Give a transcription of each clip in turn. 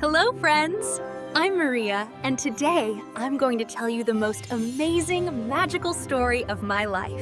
Hello, friends! I'm Maria, and today I'm going to tell you the most amazing, magical story of my life.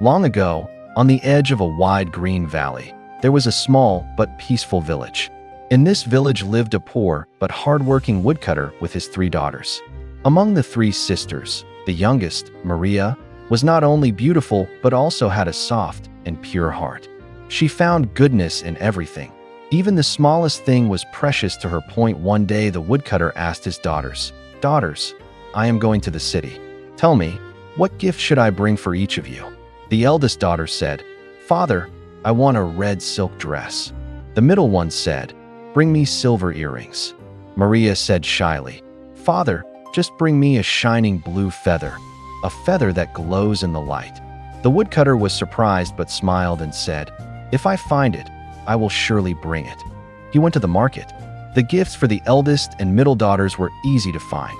Long ago, on the edge of a wide green valley, there was a small but peaceful village. In this village lived a poor but hard-working woodcutter with his 3 daughters. Among the 3 sisters, the youngest, Maria, was not only beautiful but also had a soft and pure heart. She found goodness in everything. Even the smallest thing was precious to her. One day the woodcutter asked his daughters, "Daughters, I am going to the city. Tell me, what gift should I bring for each of you?" The eldest daughter said, "Father, I want a red silk dress." The middle one said, "Bring me silver earrings." Maria said shyly, "Father, just bring me a shining blue feather, a feather that glows in the light." The woodcutter was surprised but smiled and said, "If I find it, I will surely bring it." He went to the market. The gifts for the eldest and middle daughters were easy to find,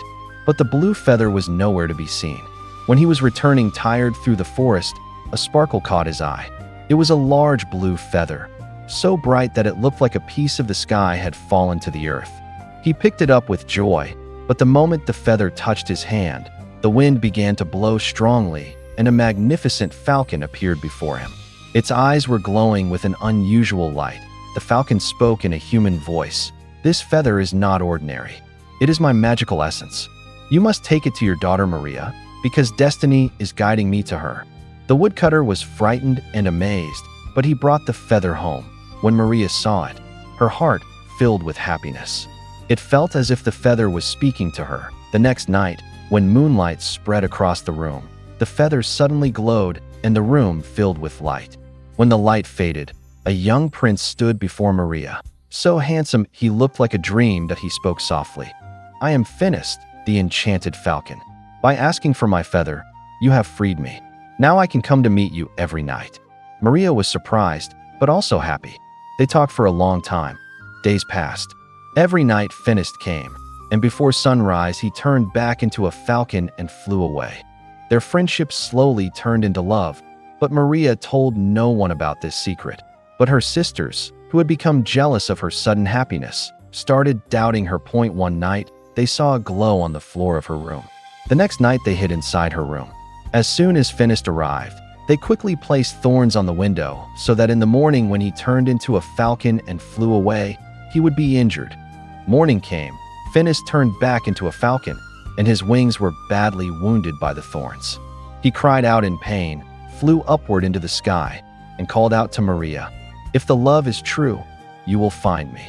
but the blue feather was nowhere to be seen. When he was returning tired through the forest, a sparkle caught his eye. It was a large blue feather, so bright that it looked like a piece of the sky had fallen to the earth. He picked it up with joy, but the moment the feather touched his hand, the wind began to blow strongly, and a magnificent falcon appeared before him. Its eyes were glowing with an unusual light. The falcon spoke in a human voice. "This feather is not ordinary. It is my magical essence. You must take it to your daughter Maria, because destiny is guiding me to her." The woodcutter was frightened and amazed, but he brought the feather home. When Maria saw it, her heart filled with happiness. It felt as if the feather was speaking to her. The next night, when moonlight spread across the room, the feather suddenly glowed and the room filled with light. When the light faded, a young prince stood before Maria. So handsome, he looked like a dream. That he spoke softly. "I am Fenist the Enchanted Falcon. By asking for my feather, you have freed me. Now I can come to meet you every night." Maria was surprised, but also happy. They talked for a long time. Days passed. Every night Fenist came, and before sunrise he turned back into a falcon and flew away. Their friendship slowly turned into love, but Maria told no one about this secret. But her sisters, who had become jealous of her sudden happiness, started doubting her. One night, they saw a glow on the floor of her room. The next night they hid inside her room. As soon as Fenist arrived, they quickly placed thorns on the window so that in the morning when he turned into a falcon and flew away, he would be injured. Morning came. Fenist turned back into a falcon, and his wings were badly wounded by the thorns. He cried out in pain, flew upward into the sky, and called out to Maria, "If the love is true, you will find me."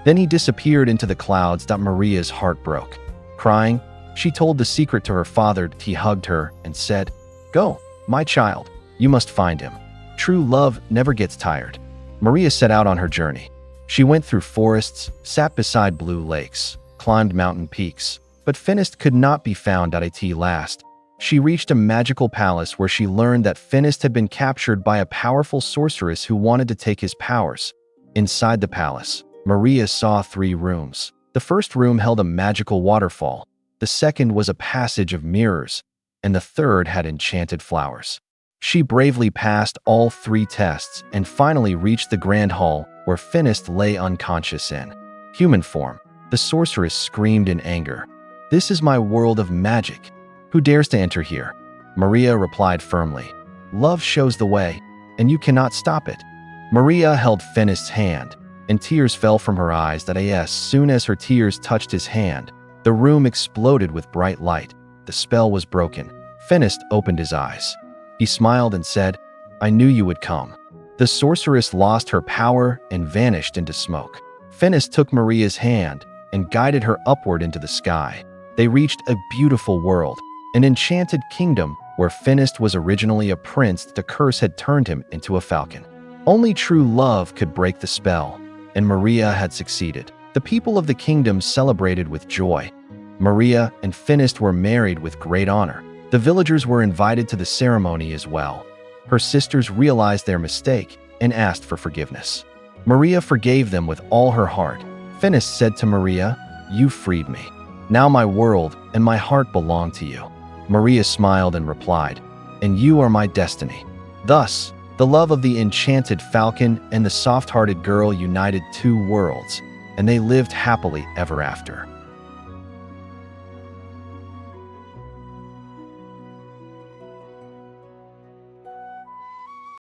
Then he disappeared into the clouds. Maria's heart broke. Crying, she told the secret to her father. He hugged her and said, "Go, my child, you must find him. True love never gets tired." Maria set out on her journey. She went through forests, sat beside blue lakes, climbed mountain peaks, but Fenist could not be found. At last, she reached a magical palace where she learned that Fenist had been captured by a powerful sorceress who wanted to take his powers. Inside the palace, Maria saw 3 rooms. The first room held a magical waterfall, the second was a passage of mirrors, and the third had enchanted flowers. She bravely passed all 3 tests and finally reached the grand hall where Fenist lay unconscious in human form. The sorceress screamed in anger, "This is my world of magic. Who dares to enter here?" Maria replied firmly, "Love shows the way, and you cannot stop it." Maria held Fenist's hand, and tears fell from her eyes. As soon as her tears touched his hand, the room exploded with bright light. The spell was broken. Fenist opened his eyes. He smiled and said, "I knew you would come." The sorceress lost her power and vanished into smoke. Fenist took Maria's hand and guided her upward into the sky. They reached a beautiful world, an enchanted kingdom where Fenist was originally a prince. The curse had turned him into a falcon. Only true love could break the spell, and Maria had succeeded. The people of the kingdom celebrated with joy. Maria and Fenist were married with great honor. The villagers were invited to the ceremony as well. Her sisters realized their mistake and asked for forgiveness. Maria forgave them with all her heart. Fenist said to Maria, "You freed me. Now my world and my heart belong to you." Maria smiled and replied, "And you are my destiny." Thus, the love of the enchanted falcon and the soft-hearted girl united 2 worlds, and they lived happily ever after.